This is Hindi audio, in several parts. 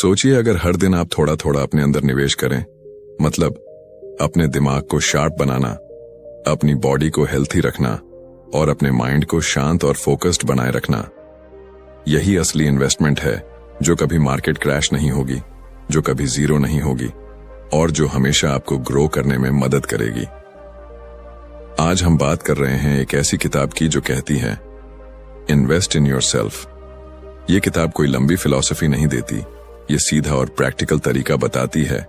सोचिए अगर हर दिन आप थोड़ा थोड़ा अपने अंदर निवेश करें, मतलब अपने दिमाग को शार्प बनाना, अपनी बॉडी को हेल्थी रखना और अपने माइंड को शांत और फोकस्ड बनाए रखना। यही असली इन्वेस्टमेंट है जो कभी मार्केट क्रैश नहीं होगी, जो कभी जीरो नहीं होगी और जो हमेशा आपको ग्रो करने में मदद करेगी। आज हम बात कर रहे हैं एक ऐसी किताब की जो कहती है इन्वेस्ट इन योरसेल्फ। ये किताब कोई लंबी फिलॉसफी नहीं देती, ये सीधा और प्रैक्टिकल तरीका बताती है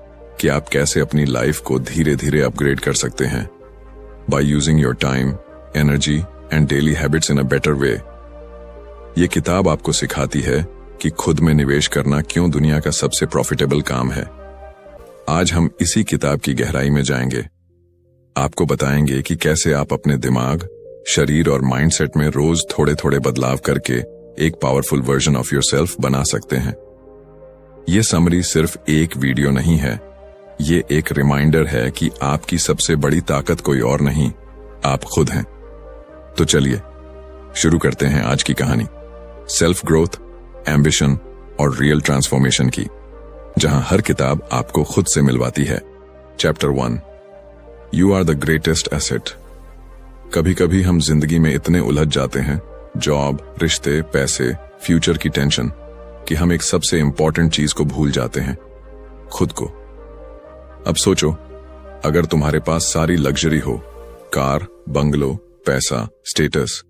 कि आप कैसे अपनी लाइफ को धीरे धीरे अपग्रेड कर सकते हैं by using your time, energy and daily habits in a better way. ये किताब आपको सिखाती है कि खुद में निवेश करना क्यों दुनिया का सबसे प्रॉफिटेबल काम है। आज हम इसी किताब की गहराई में जाएंगे, आपको बताएंगे कि कैसे आप अपने दिमाग, शरीर और माइंडसेट में रोज थोड़े थोड़े बदलाव करके एक पावरफुल वर्जन ऑफ योरसेल्फ बना सकते हैं। ये समरी सिर्फ एक वीडियो नहीं है, ये एक रिमाइंडर है कि आपकी सबसे बड़ी ताकत कोई और नहीं, आप खुद हैं। तो चलिए शुरू करते हैं आज की कहानी सेल्फ ग्रोथ, एम्बिशन और रियल ट्रांसफॉर्मेशन की, जहां हर किताब आपको खुद से मिलवाती है। Chapter 1, you are the greatest asset. कभी कभी हम जिंदगी में इतने उलझ जाते हैं, जॉब, रिश्ते, पैसे, फ्यूचर की टेंशन, कि हम एक सबसे इंपॉर्टेंट चीज को भूल जाते हैं, खुद को। अब सोचो, अगर तुम्हारे पास सारी लग्जरी हो, कार, बंगलो, पैसा, स्टेटस,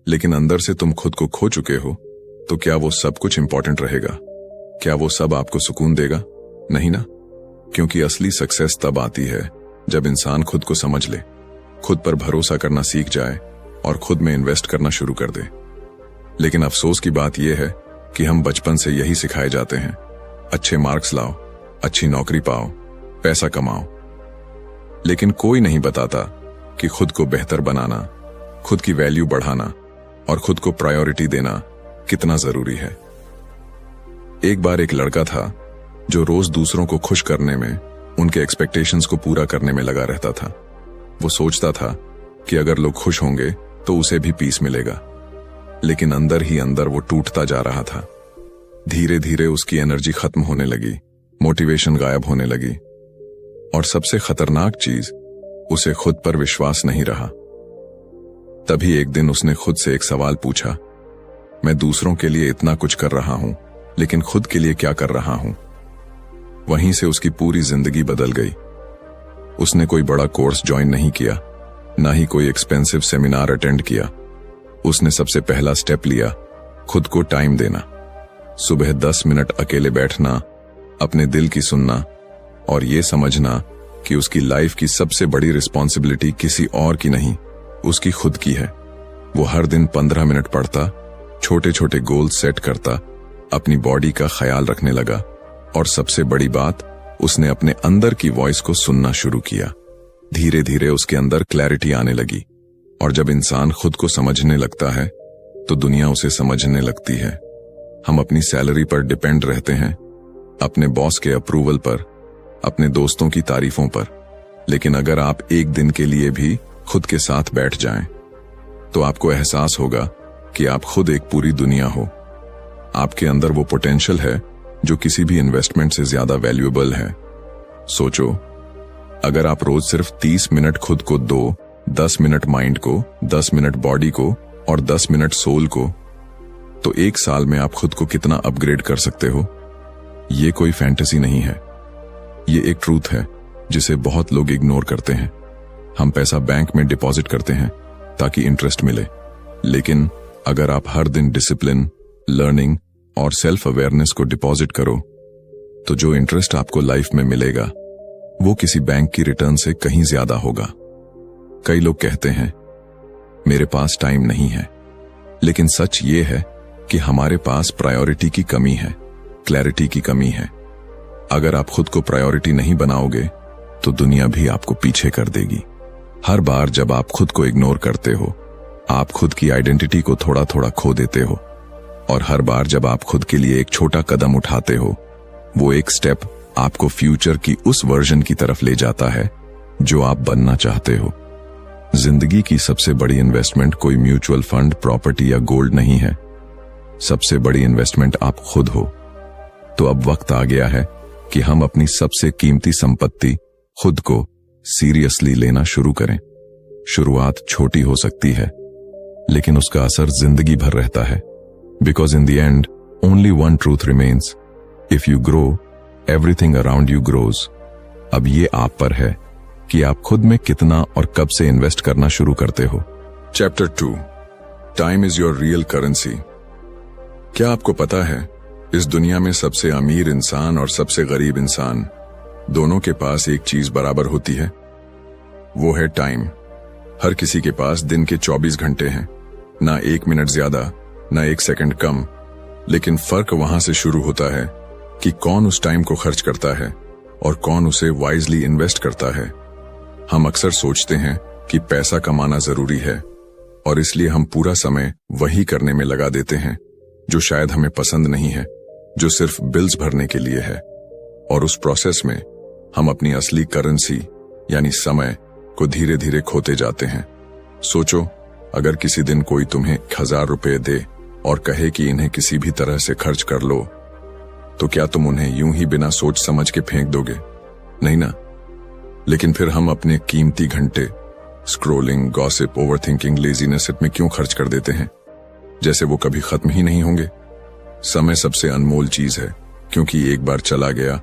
लेकिन अंदर से तुम खुद को खो चुके हो, तो क्या वो सब कुछ इंपॉर्टेंट रहेगा? क्या वो सब आपको सुकून देगा? नहीं ना, क्योंकि असली सक्सेस तब आती है जब इंसान खुद को समझ ले, खुद पर भरोसा करना सीख जाए और खुद में इन्वेस्ट करना शुरू कर दे। लेकिन अफसोस की बात यह है कि हम बचपन से यही सिखाए जाते हैं, अच्छे मार्क्स लाओ, अच्छी नौकरी पाओ, पैसा कमाओ। लेकिन कोई नहीं बताता कि खुद को बेहतर बनाना, खुद की वैल्यू बढ़ाना और खुद को प्रायोरिटी देना कितना जरूरी है। एक बार एक लड़का था जो रोज दूसरों को खुश करने में, उनके एक्सपेक्टेशंस को पूरा करने में लगा रहता था। वो सोचता था कि अगर लोग खुश होंगे तो उसे भी पीस मिलेगा, लेकिन अंदर ही अंदर वो टूटता जा रहा था। धीरे धीरे उसकी एनर्जी खत्म होने लगी, मोटिवेशन गायब होने लगी और सबसे खतरनाक चीज, उसे खुद पर विश्वास नहीं रहा। तभी एक दिन उसने खुद से एक सवाल पूछा, मैं दूसरों के लिए इतना कुछ कर रहा हूं, लेकिन खुद के लिए क्या कर रहा हूं? वहीं से उसकी पूरी जिंदगी बदल गई। उसने कोई बड़ा कोर्स ज्वाइन नहीं किया, ना ही कोई एक्सपेंसिव सेमिनार अटेंड किया। उसने सबसे पहला स्टेप लिया, खुद को टाइम देना। सुबह 10 मिनट अकेले बैठना, अपने दिल की सुनना और ये समझना कि उसकी लाइफ की सबसे बड़ी रिस्पॉन्सिबिलिटी किसी और की नहीं, उसकी खुद की है। वो हर दिन 15 मिनट पढ़ता, छोटे छोटे गोल सेट करता, अपनी बॉडी का ख्याल रखने लगा और सबसे बड़ी बात, उसने अपने अंदर की वॉइस को सुनना शुरू किया। धीरे धीरे उसके अंदर क्लैरिटी आने लगी और जब इंसान खुद को समझने लगता है तो दुनिया उसे समझने लगती है। हम अपनी सैलरी पर डिपेंड रहते हैं, अपने बॉस के अप्रूवल पर, अपने दोस्तों की तारीफों पर, लेकिन अगर आप एक दिन के लिए भी खुद के साथ बैठ जाएं, तो आपको एहसास होगा कि आप खुद एक पूरी दुनिया हो। आपके अंदर वो पोटेंशियल है जो किसी भी इन्वेस्टमेंट से ज्यादा वैल्यूएबल है। सोचो, अगर आप रोज सिर्फ 30 मिनट खुद को दो, 10 मिनट माइंड को, 10 मिनट बॉडी को और 10 मिनट सोल को, तो एक साल में आप खुद को कितना अपग्रेड कर सकते हो। ये कोई फैंटेसी नहीं है, ये एक ट्रूथ है जिसे बहुत लोग इग्नोर करते हैं। हम पैसा बैंक में डिपॉजिट करते हैं ताकि इंटरेस्ट मिले, लेकिन अगर आप हर दिन डिसिप्लिन, लर्निंग और सेल्फ अवेयरनेस को डिपॉजिट करो, तो जो इंटरेस्ट आपको लाइफ में मिलेगा वो किसी बैंक की रिटर्न से कहीं ज्यादा होगा। कई लोग कहते हैं मेरे पास टाइम नहीं है, लेकिन सच ये है कि हमारे पास प्रायोरिटी की कमी है, क्लैरिटी की कमी है। अगर आप खुद को प्रायोरिटी नहीं बनाओगे तो दुनिया भी आपको पीछे कर देगी। हर बार जब आप खुद को इग्नोर करते हो, आप खुद की आइडेंटिटी को थोड़ा थोड़ा खो देते हो और हर बार जब आप खुद के लिए एक छोटा कदम उठाते हो, वो एक स्टेप आपको फ्यूचर की उस वर्जन की तरफ ले जाता है जो आप बनना चाहते हो। जिंदगी की सबसे बड़ी इन्वेस्टमेंट कोई म्यूचुअल फंड, प्रॉपर्टी या गोल्ड नहीं है। सबसे बड़ी इन्वेस्टमेंट आप खुद हो। तो अब वक्त आ गया है कि हम अपनी सबसे कीमती संपत्ति खुद को सीरियसली लेना शुरू करें। शुरुआत छोटी हो सकती है, लेकिन उसका असर जिंदगी भर रहता है। Because in the end only one truth remains, if you grow everything around you grows. अब ये आप पर है कि आप खुद में कितना और कब से इन्वेस्ट करना शुरू करते हो। Chapter 2, time is your real currency. क्या आपको पता है, इस दुनिया में सबसे अमीर इंसान और सबसे गरीब इंसान दोनों के पास एक चीज बराबर होती है, वो है टाइम। हर किसी के पास दिन के 24 घंटे हैं, ना 1 मिनट ज्यादा ना 1 सेकंड कम। लेकिन फर्क वहां से शुरू होता है कि कौन उस टाइम को खर्च करता है और कौन उसे वाइजली इन्वेस्ट करता है। हम अक्सर सोचते हैं कि पैसा कमाना जरूरी है और इसलिए हम पूरा समय वही करने में लगा देते हैं जो शायद हमें पसंद नहीं है, जो सिर्फ बिल्स भरने के लिए है। और उस प्रोसेस में हम अपनी असली करेंसी यानी समय को धीरे धीरे खोते जाते हैं। सोचो, अगर किसी दिन कोई तुम्हें 1000 रुपए दे और कहे कि इन्हें किसी भी तरह से खर्च कर लो, तो क्या तुम उन्हें यूं ही बिना सोच समझ के फेंक दोगे? नहीं ना। लेकिन फिर हम अपने कीमती घंटे स्क्रोलिंग, गॉसिप, ओवरथिंकिंग, लेजीनेस में क्यों खर्च कर देते हैं, जैसे वो कभी खत्म ही नहीं होंगे। समय सबसे अनमोल चीज है, क्योंकि एक बार चला गया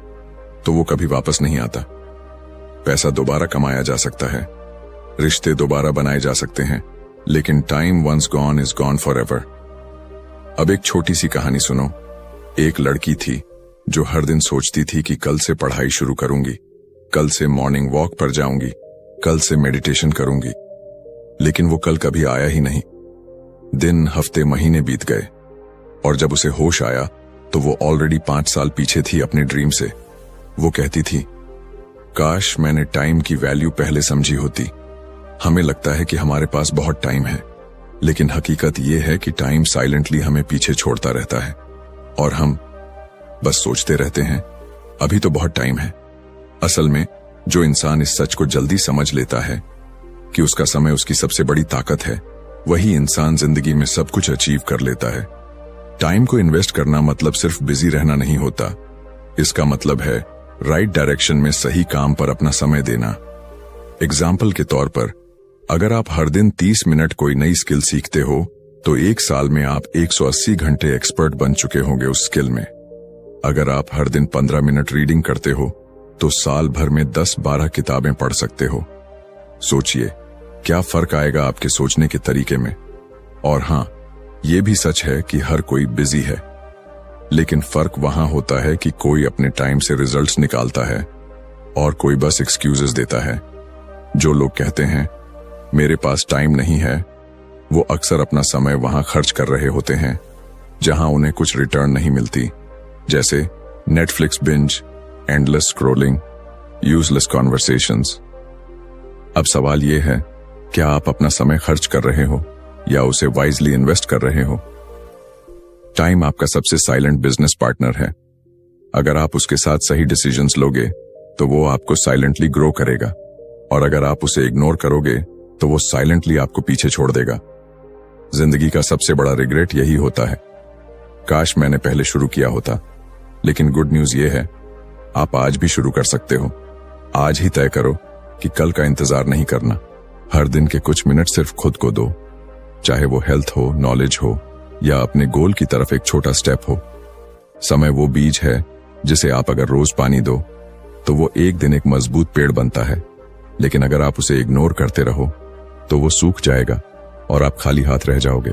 तो वो कभी वापस नहीं आता। पैसा दोबारा कमाया जा सकता है, रिश्ते दोबारा बनाए जा सकते हैं, लेकिन time once gone is gone forever. अब एक छोटी सी कहानी सुनो। एक लड़की थी जो हर दिन सोचती थी कि कल से पढ़ाई शुरू करूंगी, कल से मॉर्निंग वॉक पर जाऊंगी, कल से मेडिटेशन करूंगी। लेकिन वो कल कभी आया ही नहीं। दिन, हफ्ते, महीने बीत गए और जब उसे होश आया तो वो ऑलरेडी 5 साल पीछे थी अपने ड्रीम से। वो कहती थी, काश मैंने टाइम की वैल्यू पहले समझी होती। हमें लगता है कि हमारे पास बहुत टाइम है, लेकिन हकीकत ये है कि टाइम साइलेंटली हमें पीछे छोड़ता रहता है और हम बस सोचते रहते हैं अभी तो बहुत टाइम है। असल में जो इंसान इस सच को जल्दी समझ लेता है कि उसका समय उसकी सबसे बड़ी ताकत है, वही इंसान जिंदगी में सब कुछ अचीव कर लेता है। टाइम को इन्वेस्ट करना मतलब सिर्फ बिजी रहना नहीं होता। इसका मतलब है राइट डायरेक्शन में सही काम पर अपना समय देना। एग्जाम्पल के तौर पर, अगर आप हर दिन 30 मिनट कोई नई स्किल सीखते हो तो 1 साल में आप 180 घंटे एक्सपर्ट बन चुके होंगे उस स्किल में। अगर आप हर दिन 15 मिनट रीडिंग करते हो तो साल भर में 10-12 किताबें पढ़ सकते हो। सोचिए क्या फर्क आएगा आपके सोचने के तरीके में। और हाँ, ये भी सच है कि हर कोई बिजी है, लेकिन फर्क वहां होता है कि कोई अपने टाइम से रिजल्ट्स निकालता है और कोई बस एक्सक्यूजेस देता है। जो लोग कहते हैं मेरे पास टाइम नहीं है, वो अक्सर अपना समय वहां खर्च कर रहे होते हैं जहां उन्हें कुछ रिटर्न नहीं मिलती, जैसे Netflix binge, endless scrolling, useless conversations. अब सवाल ये है, क्या आप अपना समय खर्च कर रहे हो या उसे वाइजली इन्वेस्ट कर रहे हो? टाइम आपका सबसे साइलेंट बिजनेस पार्टनर है। अगर आप उसके साथ सही डिसीजंस लोगे तो वो आपको साइलेंटली ग्रो करेगा, और अगर आप उसे इग्नोर करोगे तो वो साइलेंटली आपको पीछे छोड़ देगा। जिंदगी का सबसे बड़ा रिग्रेट यही होता है, काश मैंने पहले शुरू किया होता। लेकिन गुड न्यूज ये है, आप आज भी शुरू कर सकते हो। आज ही तय करो कि कल का इंतजार नहीं करना। हर दिन के कुछ मिनट सिर्फ खुद को दो, चाहे वो हेल्थ हो, नॉलेज हो या अपने गोल की तरफ एक छोटा स्टेप हो। समय वो बीज है जिसे आप अगर रोज पानी दो तो वो एक दिन एक मजबूत पेड़ बनता है, लेकिन अगर आप उसे इग्नोर करते रहो तो वो सूख जाएगा और आप खाली हाथ रह जाओगे।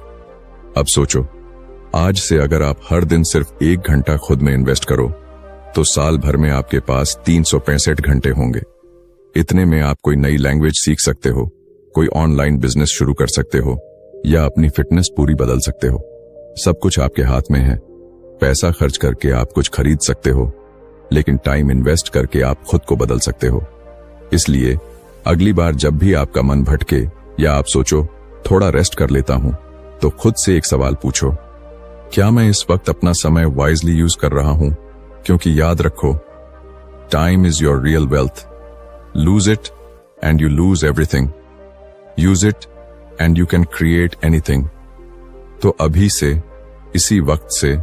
अब सोचो, आज से अगर आप हर दिन सिर्फ 1 घंटा खुद में इन्वेस्ट करो तो साल भर में आपके पास 365 घंटे होंगे। इतने में आप कोई नई लैंग्वेज सीख सकते हो, कोई ऑनलाइन बिजनेस शुरू कर सकते हो या अपनी फिटनेस पूरी बदल सकते हो। सब कुछ आपके हाथ में है। पैसा खर्च करके आप कुछ खरीद सकते हो, लेकिन टाइम इन्वेस्ट करके आप खुद को बदल सकते हो। इसलिए अगली बार जब भी आपका मन भटके या आप सोचो थोड़ा रेस्ट कर लेता हूं, तो खुद से एक सवाल पूछो, क्या मैं इस वक्त अपना समय वाइजली यूज कर रहा हूं? क्योंकि याद रखो, time is your real wealth. Lose it and you lose everything. Use it and you can create anything। तो अभी से, इसी वक्त से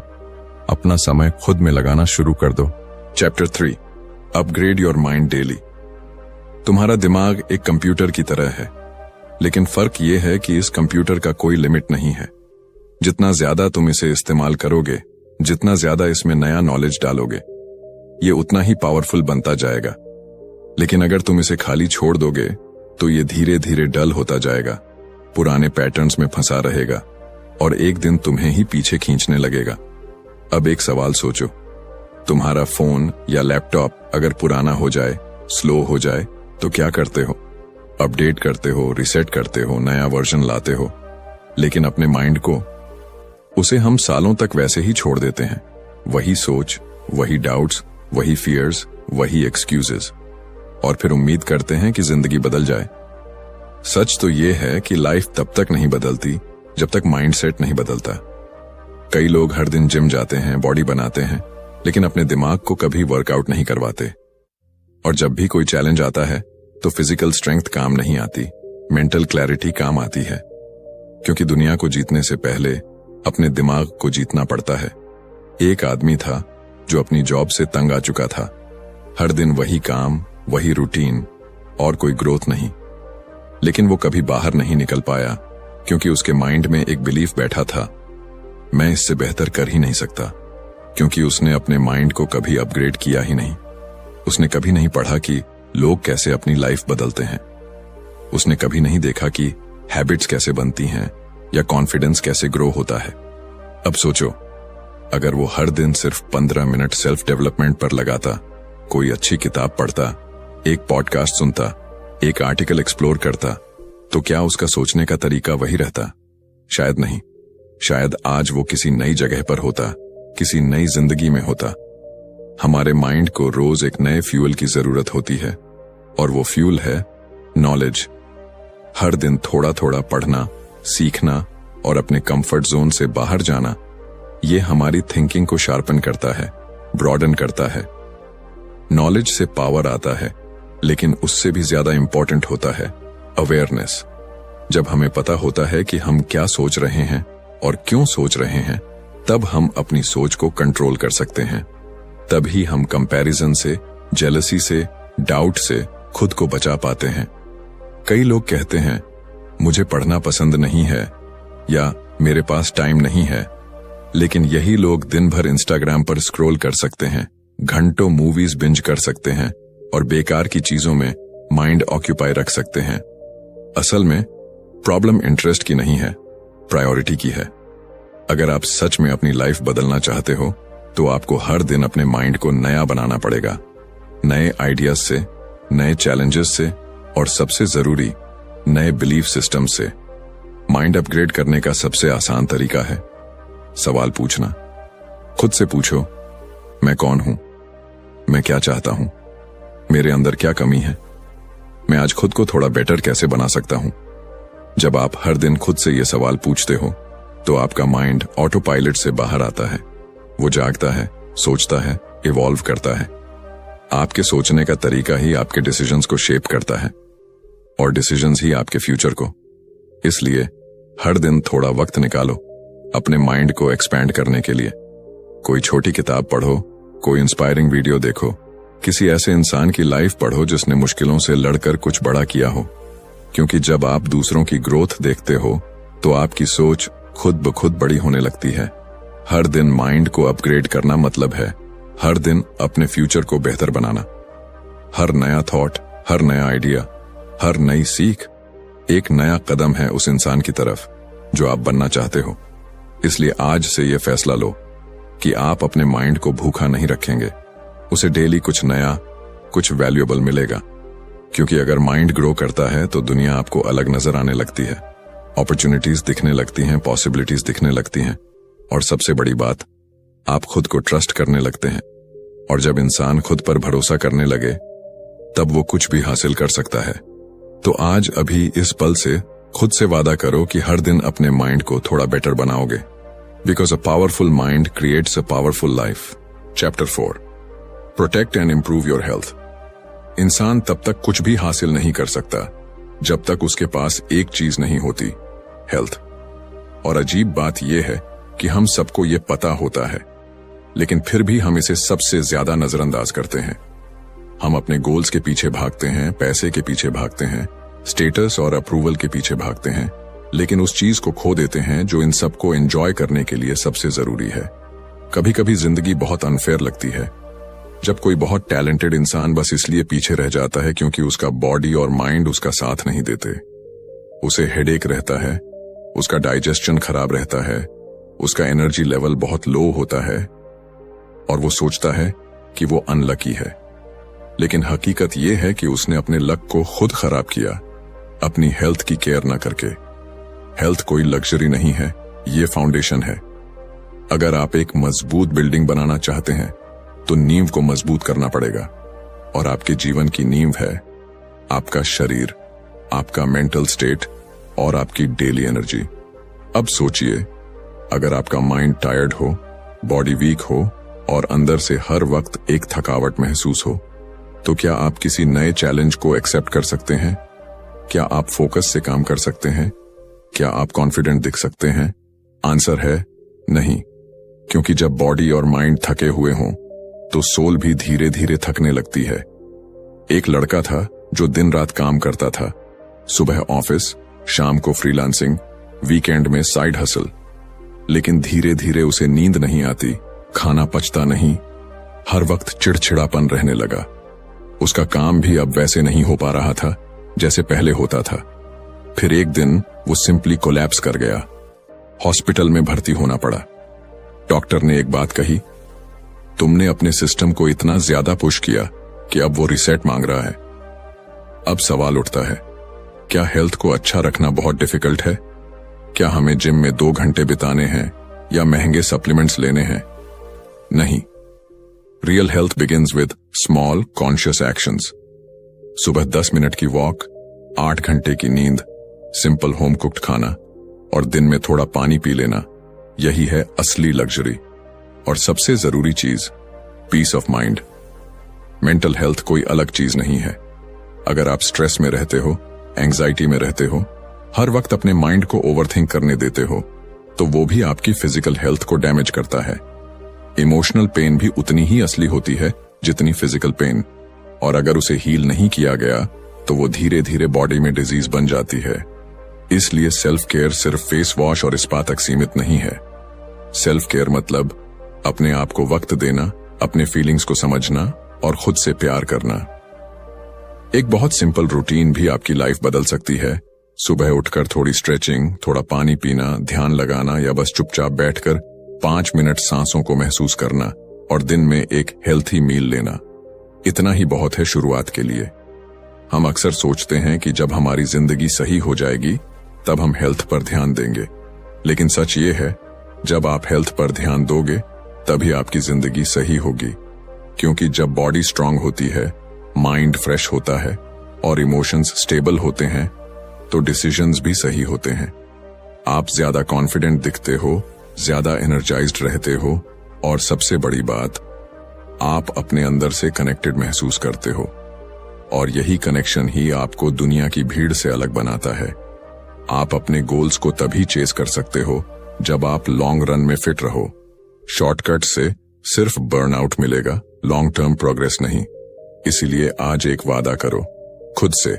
अपना समय खुद में लगाना शुरू कर दो। Chapter 3, upgrade your mind daily. तुम्हारा दिमाग एक कंप्यूटर की तरह है, लेकिन फर्क यह है कि इस कंप्यूटर का कोई लिमिट नहीं है। जितना ज्यादा तुम इसे इस्तेमाल करोगे, जितना ज्यादा इसमें नया नॉलेज डालोगे, ये उतना ही पावरफुल बनता जाएगा। लेकिन अगर तुम इसे खाली छोड़ दोगे तो ये धीरे धीरे डल होता जाएगा, पुराने पैटर्न्स में फंसा रहेगा और एक दिन तुम्हें ही पीछे खींचने लगेगा। अब एक सवाल सोचो, तुम्हारा फोन या लैपटॉप अगर पुराना हो जाए, स्लो हो जाए, तो क्या करते हो? अपडेट करते हो, रिसेट करते हो, नया वर्जन लाते हो। लेकिन अपने माइंड को, उसे हम सालों तक वैसे ही छोड़ देते हैं। वही सोच, वही डाउट्स, वही फियर्स, वही एक्सक्यूजेस, और फिर उम्मीद करते हैं कि जिंदगी बदल जाए। सच तो यह है कि लाइफ तब तक नहीं बदलती जब तक माइंडसेट नहीं बदलता। कई लोग हर दिन जिम जाते हैं, बॉडी बनाते हैं, लेकिन अपने दिमाग को कभी वर्कआउट नहीं करवाते। और जब भी कोई चैलेंज आता है तो फिजिकल स्ट्रेंथ काम नहीं आती, मेंटल क्लैरिटी काम आती है। क्योंकि दुनिया को जीतने से पहले अपने दिमाग को जीतना पड़ता है। एक आदमी था जो अपनी जॉब से तंग आ चुका था। हर दिन वही काम, वही रूटीन, और कोई ग्रोथ नहीं। लेकिन वो कभी बाहर नहीं निकल पाया क्योंकि उसके माइंड में एक बिलीफ बैठा था, मैं इससे बेहतर कर ही नहीं सकता। क्योंकि उसने अपने माइंड को कभी अपग्रेड किया ही नहीं। उसने कभी नहीं पढ़ा कि लोग कैसे अपनी लाइफ बदलते हैं। उसने कभी नहीं देखा कि हैबिट्स कैसे बनती हैं या कॉन्फिडेंस कैसे ग्रो होता है। अब सोचो, अगर वो हर दिन सिर्फ 15 मिनट सेल्फ डेवलपमेंट पर लगाता, कोई अच्छी किताब पढ़ता, एक पॉडकास्ट सुनता, एक आर्टिकल एक्सप्लोर करता, तो क्या उसका सोचने का तरीका वही रहता? शायद नहीं। शायद आज वो किसी नई जगह पर होता, किसी नई जिंदगी में होता। हमारे माइंड को रोज एक नए फ्यूल की जरूरत होती है, और वो फ्यूल है नॉलेज। हर दिन थोड़ा थोड़ा पढ़ना, सीखना और अपने कंफर्ट जोन से बाहर जाना, ये हमारी थिंकिंग को शार्पन करता है, ब्रॉडन करता है। नॉलेज से पावर आता है, लेकिन उससे भी ज्यादा इंपॉर्टेंट होता है अवेयरनेस। जब हमें पता होता है कि हम क्या सोच रहे हैं और क्यों सोच रहे हैं, तब हम अपनी सोच को कंट्रोल कर सकते हैं। तभी हम कंपैरिजन से, जेलसी से, डाउट से खुद को बचा पाते हैं। कई लोग कहते हैं, मुझे पढ़ना पसंद नहीं है या मेरे पास टाइम नहीं है। लेकिन यही लोग दिन भर इंस्टाग्राम पर स्क्रॉल कर सकते हैं, घंटों मूवीज बिंज कर सकते हैं और बेकार की चीजों में माइंड ऑक्यूपाई रख सकते हैं। असल में प्रॉब्लम इंटरेस्ट की नहीं है, प्रायोरिटी की है। अगर आप सच में अपनी लाइफ बदलना चाहते हो तो आपको हर दिन अपने माइंड को नया बनाना पड़ेगा, नए आइडियाज से, नए चैलेंजेस से, और सबसे जरूरी नए बिलीफ सिस्टम से। माइंड अपग्रेड करने का सबसे आसान तरीका है सवाल पूछना। खुद से पूछो, मैं कौन हूं? मैं क्या चाहता हूं? मेरे अंदर क्या कमी है? मैं आज खुद को थोड़ा बेटर कैसे बना सकता हूं? जब आप हर दिन खुद से ये सवाल पूछते हो तो आपका माइंड ऑटो पायलट से बाहर आता है। वो जागता है, सोचता है, इवॉल्व करता है। आपके सोचने का तरीका ही आपके डिसीजंस को शेप करता है, और डिसीजंस ही आपके फ्यूचर को। इसलिए हर दिन थोड़ा वक्त निकालो अपने माइंड को एक्सपैंड करने के लिए। कोई छोटी किताब पढ़ो, कोई इंस्पायरिंग वीडियो देखो, किसी ऐसे इंसान की लाइफ पढ़ो जिसने मुश्किलों से लड़कर कुछ बड़ा किया हो। क्योंकि जब आप दूसरों की ग्रोथ देखते हो तो आपकी सोच खुद ब खुद बड़ी होने लगती है। हर दिन माइंड को अपग्रेड करना मतलब है हर दिन अपने फ्यूचर को बेहतर बनाना। हर नया थॉट, हर नया आइडिया, हर नई सीख एक नया कदम है उस इंसान की तरफ जो आप बनना चाहते हो। इसलिए आज से यह फैसला लो कि आप अपने माइंड को भूखा नहीं रखेंगे। उसे डेली कुछ नया, कुछ वैल्यूएबल मिलेगा। क्योंकि अगर माइंड ग्रो करता है तो दुनिया आपको अलग नजर आने लगती है, अपॉर्चुनिटीज दिखने लगती हैं, पॉसिबिलिटीज दिखने लगती हैं, और सबसे बड़ी बात, आप खुद को ट्रस्ट करने लगते हैं। और जब इंसान खुद पर भरोसा करने लगे तब वो कुछ भी हासिल कर सकता है। तो आज अभी इस पल से खुद से वादा करो कि हर दिन अपने माइंड को थोड़ा बेटर बनाओगे। Because a powerful mind creates a powerful life. Chapter 4, protect and improve your health. इंसान तब तक कुछ भी हासिल नहीं कर सकता जब तक उसके पास एक चीज नहीं होती, हेल्थ। और अजीब बात यह है कि हम सबको ये पता होता है, लेकिन फिर भी हम इसे सबसे ज्यादा नजरअंदाज करते हैं। हम अपने गोल्स के पीछे भागते हैं, पैसे के पीछे भागते हैं, स्टेटस और अप्रूवल के पीछे भागते हैं, लेकिन उस चीज को खो देते हैं जो इन सबको एंजॉय करने के लिए सबसे जरूरी है। कभी कभी जिंदगी बहुत अनफेयर लगती है, जब कोई बहुत टैलेंटेड इंसान बस इसलिए पीछे रह जाता है क्योंकि उसका बॉडी और माइंड उसका साथ नहीं देते। उसे हेडेक रहता है, उसका डाइजेशन खराब रहता है, उसका एनर्जी लेवल बहुत लो होता है और वो सोचता है कि वो अनलकी है। लेकिन हकीकत ये है कि उसने अपने लक को खुद खराब किया, अपनी हेल्थ की केयर न करके। हेल्थ कोई लग्जरी नहीं है, ये फाउंडेशन है। अगर आप एक मजबूत बिल्डिंग बनाना चाहते हैं तो नींव को मजबूत करना पड़ेगा, और आपके जीवन की नींव है आपका शरीर, आपका मेंटल स्टेट और आपकी डेली एनर्जी। अब सोचिए, अगर आपका माइंड टायर्ड हो, बॉडी वीक हो और अंदर से हर वक्त एक थकावट महसूस हो, तो क्या आप किसी नए चैलेंज को एक्सेप्ट कर सकते हैं? क्या आप फोकस से काम कर सकते हैं? क्या आप कॉन्फिडेंट दिख सकते हैं? आंसर है नहीं, क्योंकि जब बॉडी और माइंड थके हुए हों तो सोल भी धीरे धीरे थकने लगती है। एक लड़का था जो दिन रात काम करता था, सुबह ऑफिस, शाम को फ्रीलांसिंग, वीकेंड में साइड हसल। लेकिन धीरे धीरे उसे नींद नहीं आती, खाना पचता नहीं, हर वक्त चिड़चिड़ापन रहने लगा। उसका काम भी अब वैसे नहीं हो पा रहा था जैसे पहले होता था। फिर एक दिन वो सिंपली कोलैप्स कर गया। हॉस्पिटल में भर्ती होना पड़ा। डॉक्टर ने एक बात कही, तुमने अपने सिस्टम को इतना ज्यादा पुश किया कि अब वो रिसेट मांग रहा है। अब सवाल उठता है, क्या हेल्थ को अच्छा रखना बहुत डिफिकल्ट है? क्या हमें जिम में 2 घंटे बिताने हैं या महंगे सप्लीमेंट्स लेने हैं? नहीं। Real health begins with small conscious actions. सुबह 10 मिनट की वॉक, 8 घंटे की नींद, सिंपल होम कुक्ड खाना और दिन में थोड़ा पानी पी लेना, यही है असली लग्जरी। और सबसे जरूरी चीज, peace of mind. Mental health कोई अलग चीज नहीं है। अगर आप स्ट्रेस में रहते हो, एंजाइटी में रहते हो, हर वक्त अपने माइंड को ओवरथिंक करने देते हो, तो वो भी आपकी फिजिकल हेल्थ को डैमेज करता है। इमोशनल पेन भी उतनी ही असली होती है जितनी फिजिकल पेन, और अगर उसे हील नहीं किया गया तो वो धीरे धीरे बॉडी में डिजीज बन जाती है। इसलिए सेल्फ केयर सिर्फ फेस वॉश और स्पा तक सीमित नहीं है। सेल्फ केयर मतलब अपने आप को वक्त देना, अपने फीलिंग्स को समझना और खुद से प्यार करना। एक बहुत सिंपल रूटीन भी आपकी लाइफ बदल सकती है। सुबह उठकर थोड़ी स्ट्रेचिंग, थोड़ा पानी पीना, ध्यान लगाना या बस चुपचाप बैठकर 5 मिनट सांसों को महसूस करना और दिन में एक हेल्थी मील लेना। इतना ही बहुत है शुरुआत के लिए। हम अक्सर सोचते हैं कि जब हमारी जिंदगी सही हो जाएगी तब हम हेल्थ पर ध्यान देंगे, लेकिन सच ये है, जब आप हेल्थ पर ध्यान दोगे तभी आपकी जिंदगी सही होगी। क्योंकि जब बॉडी स्ट्रांग होती है, माइंड फ्रेश होता है और इमोशंस स्टेबल होते हैं, तो डिसीजंस भी सही होते हैं। आप ज्यादा कॉन्फिडेंट दिखते हो, ज्यादा एनर्जाइज्ड रहते हो और सबसे बड़ी बात, आप अपने अंदर से कनेक्टेड महसूस करते हो। और यही कनेक्शन ही आपको दुनिया की भीड़ से अलग बनाता है। आप अपने गोल्स को तभी चेस कर सकते हो जब आप लॉन्ग रन में फिट रहो। शॉर्टकट से सिर्फ बर्नआउट मिलेगा, लॉन्ग टर्म प्रोग्रेस नहीं। इसीलिए आज एक वादा करो खुद से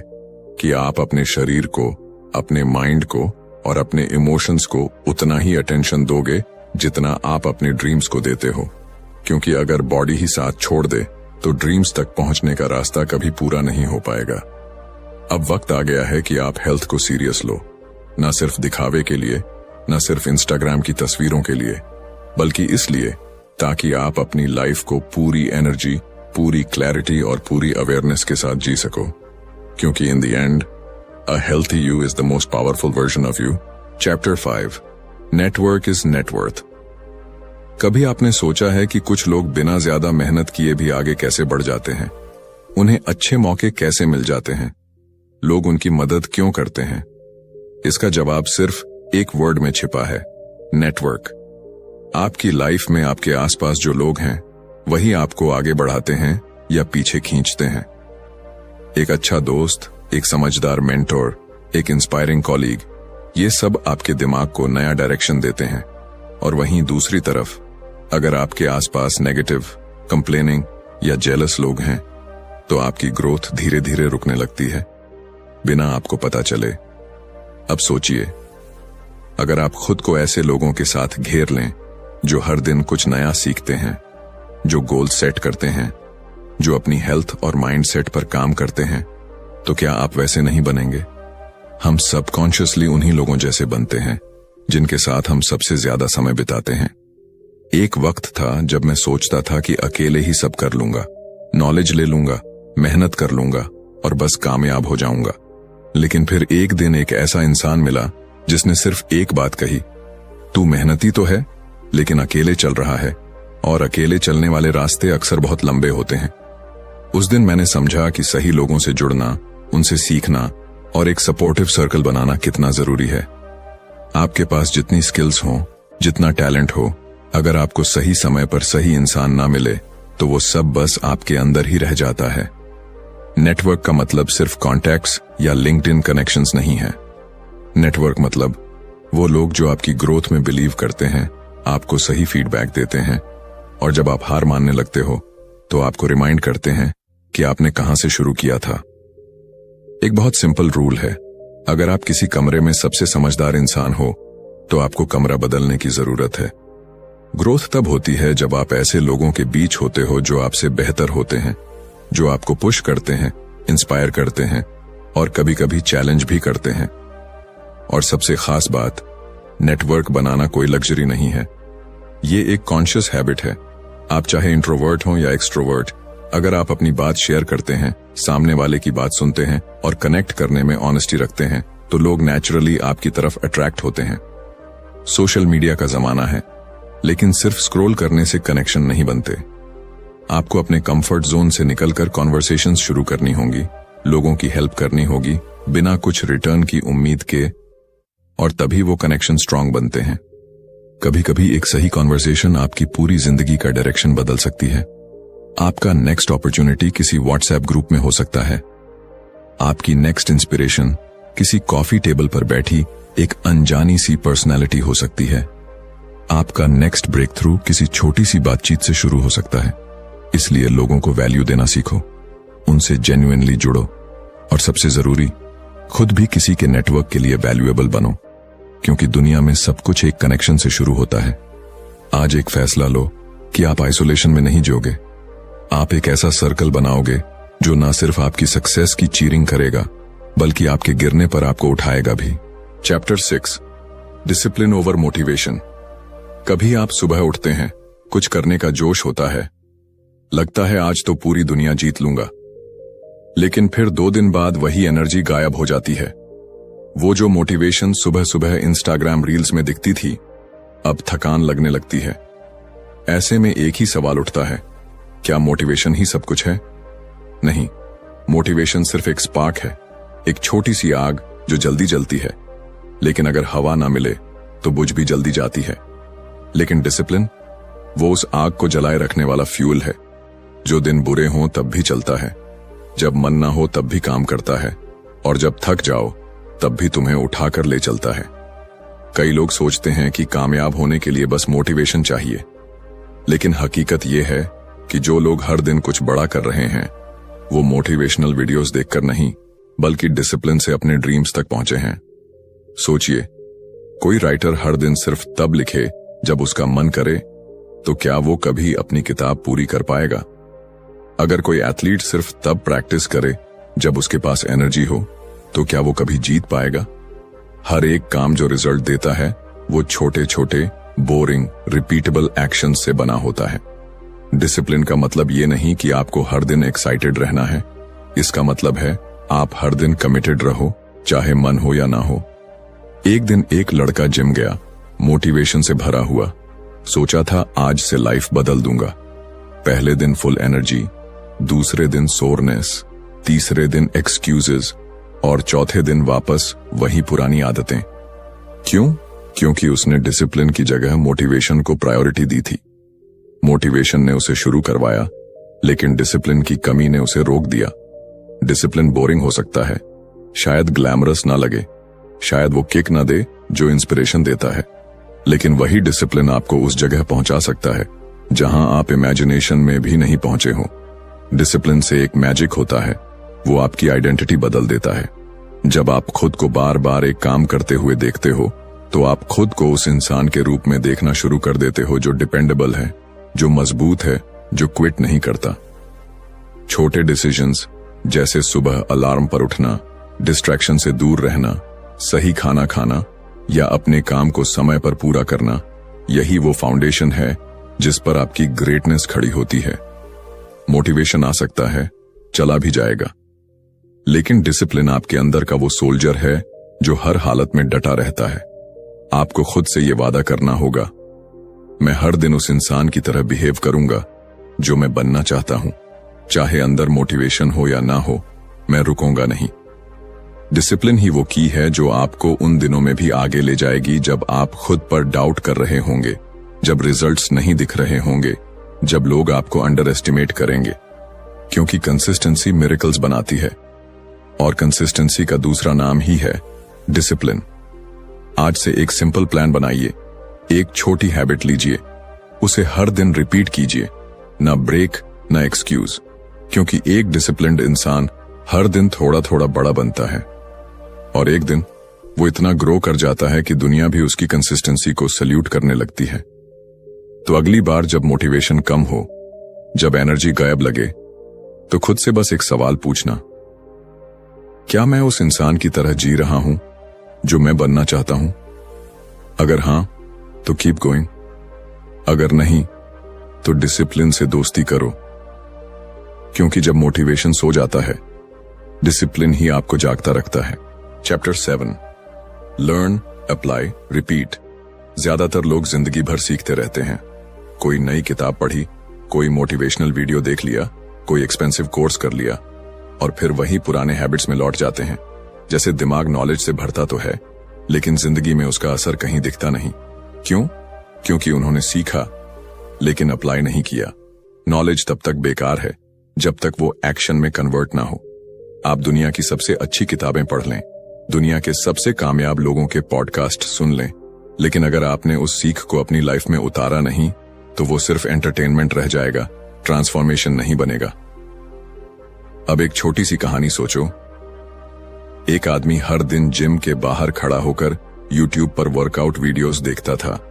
कि आप अपने शरीर को, अपने माइंड को और अपने इमोशंस को उतना ही अटेंशन दोगे जितना आप अपने ड्रीम्स को देते हो। क्योंकि अगर बॉडी ही साथ छोड़ दे तो ड्रीम्स तक पहुंचने का रास्ता कभी पूरा नहीं हो पाएगा। अब वक्त आ गया है कि आप हेल्थ को सीरियस लो, न सिर्फ दिखावे के लिए, न सिर्फ इंस्टाग्राम की तस्वीरों के लिए, बल्कि इसलिए ताकि आप अपनी लाइफ को पूरी एनर्जी, पूरी क्लैरिटी और पूरी अवेयरनेस के साथ जी सको। क्योंकि in the end, a healthy you is the most powerful version of you. Chapter 5, network is net worth. कभी आपने सोचा है कि कुछ लोग बिना ज्यादा मेहनत किए भी आगे कैसे बढ़ जाते हैं? उन्हें अच्छे मौके कैसे मिल जाते हैं? लोग उनकी मदद क्यों करते हैं? इसका जवाब सिर्फ एक वर्ड में छिपा है, नेटवर्क। आपकी लाइफ में आपके आसपास जो लोग हैं, वही आपको आगे बढ़ाते हैं या पीछे खींचते हैं। एक अच्छा दोस्त, एक समझदार मेंटोर, एक इंस्पायरिंग कॉलीग, ये सब आपके दिमाग को नया डायरेक्शन देते हैं। और वहीं दूसरी तरफ अगर आपके आसपास नेगेटिव, कंप्लेनिंग या जेलस लोग हैं, तो आपकी ग्रोथ धीरे धीरे रुकने लगती है, बिना आपको पता चले। अब सोचिए, अगर आप खुद को ऐसे लोगों के साथ घेर लें जो हर दिन कुछ नया सीखते हैं, जो गोल सेट करते हैं, जो अपनी हेल्थ और माइंडसेट पर काम करते हैं, तो क्या आप वैसे नहीं बनेंगे? हम सबकॉन्शियसली उन्हीं लोगों जैसे बनते हैं जिनके साथ हम सबसे ज्यादा समय बिताते हैं। एक वक्त था जब मैं सोचता था कि अकेले ही सब कर लूंगा, नॉलेज ले लूंगा, मेहनत कर लूंगा और बस कामयाब हो जाऊंगा। लेकिन फिर एक दिन एक ऐसा इंसान मिला जिसने सिर्फ एक बात कही, तू मेहनती तो है लेकिन अकेले चल रहा है, और अकेले चलने वाले रास्ते अक्सर बहुत लंबे होते हैं। उस दिन मैंने समझा कि सही लोगों से जुड़ना, उनसे सीखना और एक सपोर्टिव सर्कल बनाना कितना जरूरी है। आपके पास जितनी स्किल्स हो, जितना टैलेंट हो, अगर आपको सही समय पर सही इंसान ना मिले तो वो सब बस आपके अंदर ही रह जाता है। नेटवर्क का मतलब सिर्फ कॉन्टैक्ट्स या लिंक्डइन कनेक्शंस नहीं है। नेटवर्क मतलब वो लोग जो आपकी ग्रोथ में बिलीव करते हैं, आपको सही फीडबैक देते हैं, और जब आप हार मानने लगते हो तो आपको रिमाइंड करते हैं कि आपने कहां से शुरू किया था। एक बहुत सिंपल रूल है, अगर आप किसी कमरे में सबसे समझदार इंसान हो तो आपको कमरा बदलने की जरूरत है। ग्रोथ तब होती है जब आप ऐसे लोगों के बीच होते हो जो आपसे बेहतर होते हैं, जो आपको पुश करते हैं, इंस्पायर करते हैं और कभी कभी चैलेंज भी करते हैं। और सबसे खास बात, नेटवर्क बनाना कोई लग्जरी नहीं है, ये एक कॉन्शियस हैबिट है। आप चाहे इंट्रोवर्ट हो या एक्सट्रोवर्ट, अगर आप अपनी बात शेयर करते हैं, सामने वाले की बात सुनते हैं और कनेक्ट करने में ऑनेस्टी रखते हैं, तो लोग नेचुरली आपकी तरफ अट्रैक्ट होते हैं। सोशल मीडिया का जमाना है, लेकिन सिर्फ स्क्रॉल करने से कनेक्शन नहीं बनते। आपको अपने कंफर्ट जोन से निकलकर कॉन्वर्सेशंस शुरू करनी होंगी, लोगों की हेल्प करनी होगी बिना कुछ रिटर्न की उम्मीद के, और तभी वो कनेक्शन स्ट्रांग बनते हैं। कभी कभी एक सही कॉन्वर्सेशन आपकी पूरी जिंदगी का डायरेक्शन बदल सकती है। आपका नेक्स्ट अपॉर्चुनिटी किसी व्हाट्सएप ग्रुप में हो सकता है। आपकी नेक्स्ट इंस्पिरेशन किसी कॉफी टेबल पर बैठी एक अनजानी सी पर्सनैलिटी हो सकती है। आपका नेक्स्ट ब्रेक थ्रू किसी छोटी सी बातचीत से शुरू हो सकता है। इसलिए लोगों को वैल्यू देना सीखो, उनसे जेन्युइनली जुड़ो, और सबसे जरूरी, खुद भी किसी के नेटवर्क के लिए वैल्यूएबल बनो, क्योंकि दुनिया में सब कुछ एक कनेक्शन से शुरू होता है। आज एक फैसला लो कि आप आइसोलेशन में नहीं जियोगे। आप एक ऐसा सर्कल बनाओगे जो ना सिर्फ आपकी सक्सेस की चीयरिंग करेगा, बल्कि आपके गिरने पर आपको उठाएगा भी। Chapter 6, discipline over motivation. कभी आप सुबह उठते हैं, कुछ करने का जोश होता है, लगता है आज तो पूरी दुनिया जीत लूंगा, लेकिन फिर 2 दिन बाद वही एनर्जी गायब हो जाती है। वो जो मोटिवेशन सुबह सुबह इंस्टाग्राम रील्स में दिखती थी, अब थकान लगने लगती है। ऐसे में एक ही सवाल उठता है, क्या मोटिवेशन ही सब कुछ है? नहीं, मोटिवेशन सिर्फ एक स्पार्क है, एक छोटी सी आग जो जल्दी जलती है, लेकिन अगर हवा ना मिले तो बुझ भी जल्दी जाती है। लेकिन डिसिप्लिन, वो उस आग को जलाए रखने वाला फ्यूल है, जो दिन बुरे हों तब भी चलता है, जब मन ना हो तब भी काम करता है, और जब थक जाओ तब भी तुम्हें उठाकर ले चलता है। कई लोग सोचते हैं कि कामयाब होने के लिए बस मोटिवेशन चाहिए, लेकिन हकीकत यह है कि जो लोग हर दिन कुछ बड़ा कर रहे हैं, वो मोटिवेशनल वीडियोस देखकर नहीं, बल्कि डिसिप्लिन से अपने ड्रीम्स तक पहुंचे हैं। सोचिए, कोई राइटर हर दिन सिर्फ तब लिखे जब उसका मन करे, तो क्या वो कभी अपनी किताब पूरी कर पाएगा? अगर कोई एथलीट सिर्फ तब प्रैक्टिस करे जब उसके पास एनर्जी हो, तो क्या वो कभी जीत पाएगा? हर एक काम जो रिजल्ट देता है, वो छोटे छोटे बोरिंग रिपीटेबल एक्शन से बना होता है। डिसिप्लिन का मतलब ये नहीं कि आपको हर दिन एक्साइटेड रहना है, इसका मतलब है आप हर दिन कमिटेड रहो, चाहे मन हो या ना हो। एक दिन एक लड़का जिम गया, मोटिवेशन से भरा हुआ, सोचा था आज से लाइफ बदल दूंगा। पहले दिन फुल एनर्जी, दूसरे दिन सोरनेस, तीसरे दिन एक्सक्यूजेस, और चौथे दिन वापस वही पुरानी आदतें। क्यों? क्योंकि उसने डिसिप्लिन की जगह मोटिवेशन को प्रायोरिटी दी थी। मोटिवेशन ने उसे शुरू करवाया, लेकिन डिसिप्लिन की कमी ने उसे रोक दिया। डिसिप्लिन बोरिंग हो सकता है, शायद ग्लैमरस ना लगे, शायद वो किक ना दे जो इंस्पिरेशन देता है, लेकिन वही डिसिप्लिन आपको उस जगह पहुंचा सकता है जहां आप इमेजिनेशन में भी नहीं पहुंचे हो। डिसिप्लिन से एक मैजिक होता है, वो आपकी आइडेंटिटी बदल देता है। जब आप खुद को बार बार एक काम करते हुए देखते हो तो आप खुद को उस इंसान के रूप में देखना शुरू कर देते हो जो डिपेंडेबल है, जो मजबूत है, जो क्विट नहीं करता। छोटे डिसीजंस जैसे सुबह अलार्म पर उठना, डिस्ट्रैक्शन से दूर रहना, सही खाना खाना या अपने काम को समय पर पूरा करना, यही वो फाउंडेशन है जिस पर आपकी ग्रेटनेस खड़ी होती है। मोटिवेशन आ सकता है, चला भी जाएगा, लेकिन डिसिप्लिन आपके अंदर का वो सोल्जर है जो हर हालत में डटा रहता है। आपको खुद से ये वादा करना होगा, मैं हर दिन उस इंसान की तरह बिहेव करूंगा जो मैं बनना चाहता हूं। चाहे अंदर मोटिवेशन हो या ना हो, मैं रुकूंगा नहीं। डिसिप्लिन ही वो की है जो आपको उन दिनों में भी आगे ले जाएगी जब आप खुद पर डाउट कर रहे होंगे, जब रिजल्ट्स नहीं दिख रहे होंगे, जब लोग आपको अंडर एस्टिमेट करेंगे। क्योंकि कंसिस्टेंसी मिरेकल्स बनाती है, और कंसिस्टेंसी का दूसरा नाम ही है डिसिप्लिन। आज से एक सिंपल प्लान बनाइए, एक छोटी हैबिट लीजिए, उसे हर दिन रिपीट कीजिए, ना ब्रेक ना एक्सक्यूज। क्योंकि एक डिसिप्लिन्ड इंसान हर दिन थोड़ा थोड़ा बड़ा बनता है, और एक दिन वो इतना ग्रो कर जाता है कि दुनिया भी उसकी कंसिस्टेंसी को सल्यूट करने लगती है। तो अगली बार जब मोटिवेशन कम हो, जब एनर्जी गायब लगे, तो खुद से बस एक सवाल पूछना, क्या मैं उस इंसान की तरह जी रहा हूं जो मैं बनना चाहता हूं? अगर हां, तो कीप गोइंग। अगर नहीं, तो डिसिप्लिन से दोस्ती करो। क्योंकि जब मोटिवेशन सो जाता है, डिसिप्लिन ही आपको जागता रखता है। Chapter 7, learn, apply, repeat. ज्यादातर लोग जिंदगी भर सीखते रहते हैं। कोई नई किताब पढ़ी, कोई मोटिवेशनल वीडियो देख लिया, कोई एक्सपेंसिव कोर्स कर लिया, और फिर वही पुराने हैबिट्स में लौट जाते हैं। जैसे दिमाग नॉलेज से भरता तो है, लेकिन जिंदगी में उसका असर कहीं दिखता नहीं। क्यों? क्योंकि उन्होंने सीखा लेकिन अप्लाई नहीं किया। नॉलेज तब तक बेकार है जब तक वो एक्शन में कन्वर्ट ना हो। आप दुनिया की सबसे अच्छी किताबें पढ़ लें, दुनिया के सबसे कामयाब लोगों के पॉडकास्ट सुन लें, लेकिन अगर आपने उस सीख को अपनी लाइफ में उतारा नहीं, तो वो सिर्फ एंटरटेनमेंट रह जाएगा, ट्रांसफॉर्मेशन नहीं बनेगा। अब एक छोटी सी कहानी सोचो। एक आदमी हर दिन जिम के बाहर खड़ा होकर यूट्यूब पर वर्कआउट वीडियोस देखता था।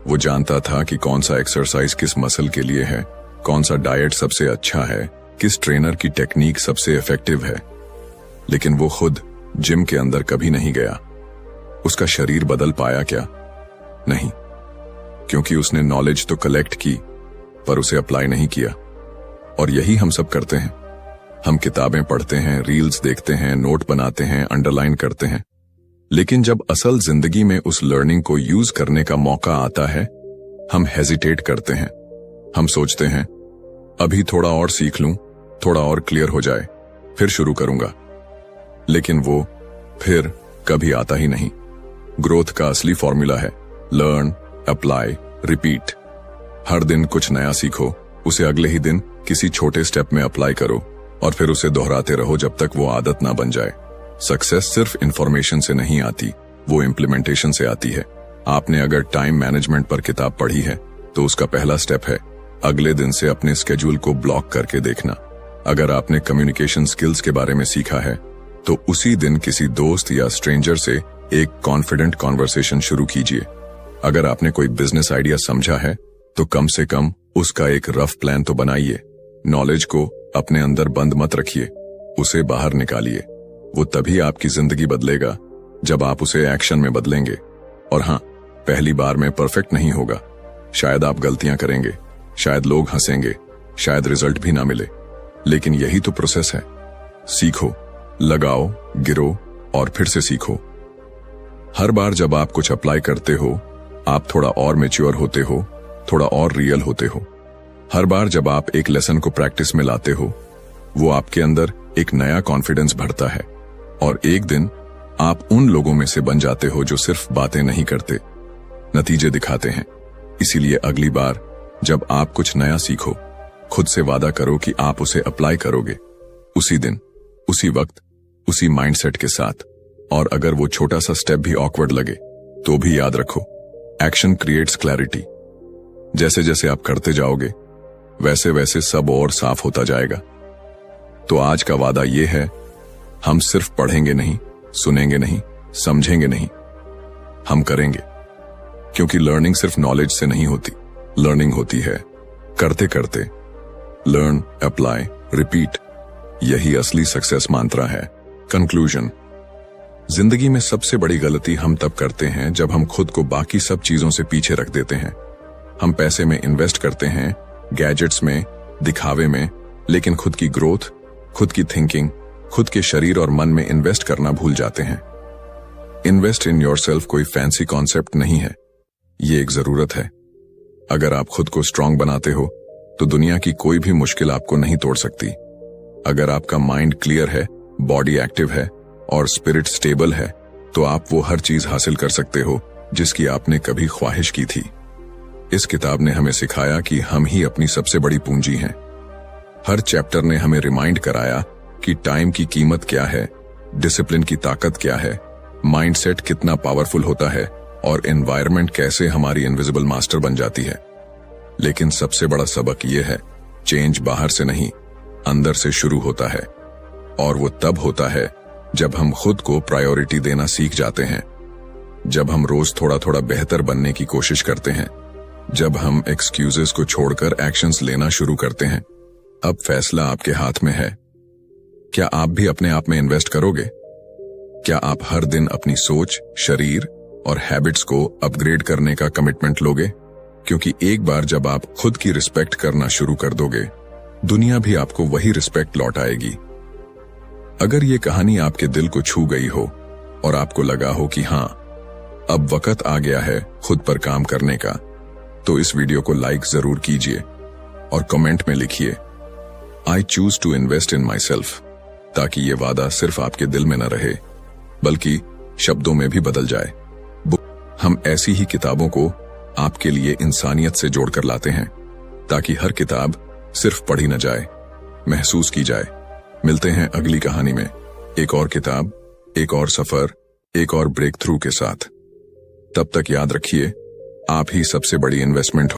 वो जानता था कि कौन सा एक्सरसाइज किस मसल के लिए है, कौन सा डाइट सबसे अच्छा है, किस ट्रेनर की टेक्निक सबसे इफेक्टिव है। लेकिन वो खुद जिम के अंदर कभी नहीं गया। उसका शरीर बदल पाया क्या? नहीं, क्योंकि उसने नॉलेज तो कलेक्ट की पर उसे अप्लाई नहीं किया। और यही हम सब करते हैं। हम किताबें पढ़ते हैं, रील्स देखते हैं, नोट बनाते हैं, अंडरलाइन करते हैं, लेकिन जब असल जिंदगी में उस लर्निंग को यूज करने का मौका आता है, हम हेजिटेट करते हैं। हम सोचते हैं अभी थोड़ा और सीख लूं, थोड़ा और क्लियर हो जाए, फिर शुरू करूंगा। लेकिन वो फिर कभी आता ही नहीं। ग्रोथ का असली फॉर्मूला है लर्न, अप्लाई, रिपीट। हर दिन कुछ नया सीखो, उसे अगले ही दिन किसी छोटे स्टेप में अप्लाई करो, और फिर उसे दोहराते रहो जब तक वो आदत ना बन जाए। सक्सेस सिर्फ इंफॉर्मेशन से नहीं आती, वो इम्प्लीमेंटेशन से आती है। आपने अगर टाइम मैनेजमेंट पर किताब पढ़ी है, तो उसका पहला स्टेप है अगले दिन से अपने स्केड्यूल को ब्लॉक करके देखना। अगर आपने कम्युनिकेशन स्किल्स के बारे में सीखा है, तो उसी दिन किसी दोस्त या स्ट्रेंजर से एक कॉन्फिडेंट कॉन्वर्सेशन शुरू कीजिए। अगर आपने कोई बिजनेस आइडिया समझा है, तो कम से कम उसका एक रफ प्लान तो बनाइए। नॉलेज को अपने अंदर बंद मत रखिए, उसे बाहर निकालिए। वो तभी आपकी जिंदगी बदलेगा जब आप उसे एक्शन में बदलेंगे। और हाँ, पहली बार में परफेक्ट नहीं होगा। शायद आप गलतियां करेंगे, शायद लोग हंसेंगे, शायद रिजल्ट भी ना मिले, लेकिन यही तो प्रोसेस है। सीखो, लगाओ, गिरो और फिर से सीखो। हर बार जब आप कुछ अप्लाई करते हो, आप थोड़ा और मैच्योर होते हो, थोड़ा और रियल होते हो। हर बार जब आप एक लेसन को प्रैक्टिस में लाते हो, वो आपके अंदर एक नया कॉन्फिडेंस भरता है, और एक दिन आप उन लोगों में से बन जाते हो जो सिर्फ बातें नहीं करते, नतीजे दिखाते हैं। इसीलिए अगली बार जब आप कुछ नया सीखो, खुद से वादा करो कि आप उसे अप्लाई करोगे, उसी दिन, उसी वक्त, उसी माइंडसेट के साथ। और अगर वो छोटा सा स्टेप भी ऑकवर्ड लगे, तो भी याद रखो, एक्शन क्रिएट्स क्लैरिटी। जैसे जैसे आप करते जाओगे वैसे वैसे सब और साफ होता जाएगा। तो आज का वादा यह है, हम सिर्फ पढ़ेंगे नहीं, सुनेंगे नहीं, समझेंगे नहीं, हम करेंगे। क्योंकि लर्निंग सिर्फ नॉलेज से नहीं होती, लर्निंग होती है करते करते। लर्न, अप्लाई, रिपीट, यही असली सक्सेस मंत्र है। कंक्लूजन, जिंदगी में सबसे बड़ी गलती हम तब करते हैं जब हम खुद को बाकी सब चीजों से पीछे रख देते हैं। हम पैसे में इन्वेस्ट करते हैं, गैजेट्स में, दिखावे में, लेकिन खुद की ग्रोथ, खुद की थिंकिंग, खुद के शरीर और मन में इन्वेस्ट करना भूल जाते हैं। इन्वेस्ट इन योरसेल्फ कोई फैंसी कॉन्सेप्ट नहीं है, ये एक जरूरत है। अगर आप खुद को स्ट्रांग बनाते हो तो दुनिया की कोई भी मुश्किल आपको नहीं तोड़ सकती। अगर आपका माइंड क्लियर है, बॉडी एक्टिव है और स्पिरिट स्टेबल है, तो आप वो हर चीज हासिल कर सकते हो जिसकी आपने कभी ख्वाहिश की थी। इस किताब ने हमें सिखाया कि हम ही अपनी सबसे बड़ी पूंजी हैं। हर चैप्टर ने हमें रिमाइंड कराया कि टाइम की कीमत क्या है, डिसिप्लिन की ताकत क्या है, माइंडसेट कितना पावरफुल होता है और एनवायरनमेंट कैसे हमारी इनविजिबल मास्टर बन जाती है। लेकिन सबसे बड़ा सबक यह है, चेंज बाहर से नहीं, अंदर से शुरू होता है। और वो तब होता है जब हम खुद को प्रायोरिटी देना सीख जाते हैं, जब हम रोज थोड़ा थोड़ा बेहतर बनने की कोशिश करते हैं, जब हम एक्सक्यूजेस को छोड़कर एक्शंस लेना शुरू करते हैं। अब फैसला आपके हाथ में है। क्या आप भी अपने आप में इन्वेस्ट करोगे? क्या आप हर दिन अपनी सोच, शरीर और हैबिट्स को अपग्रेड करने का कमिटमेंट लोगे? क्योंकि एक बार जब आप खुद की रिस्पेक्ट करना शुरू कर दोगे, दुनिया भी आपको वही रिस्पेक्ट लौटाएगी। अगर ये कहानी आपके दिल को छू गई हो और आपको लगा हो कि हाँ, अब वक्त आ गया है खुद पर काम करने का, तो इस वीडियो को लाइक जरूर कीजिए और कमेंट में लिखिए, I choose to invest in myself, ताकि ये वादा सिर्फ आपके दिल में न रहे बल्कि शब्दों में भी बदल जाए। हम ऐसी ही किताबों को आपके लिए इंसानियत से जोड़कर लाते हैं, ताकि हर किताब सिर्फ पढ़ी न जाए, महसूस की जाए। मिलते हैं अगली कहानी में, एक और किताब, एक और सफर, एक और ब्रेक थ्रू के साथ। तब तक याद रखिए, आप ही सबसे बड़ी इन्वेस्टमेंट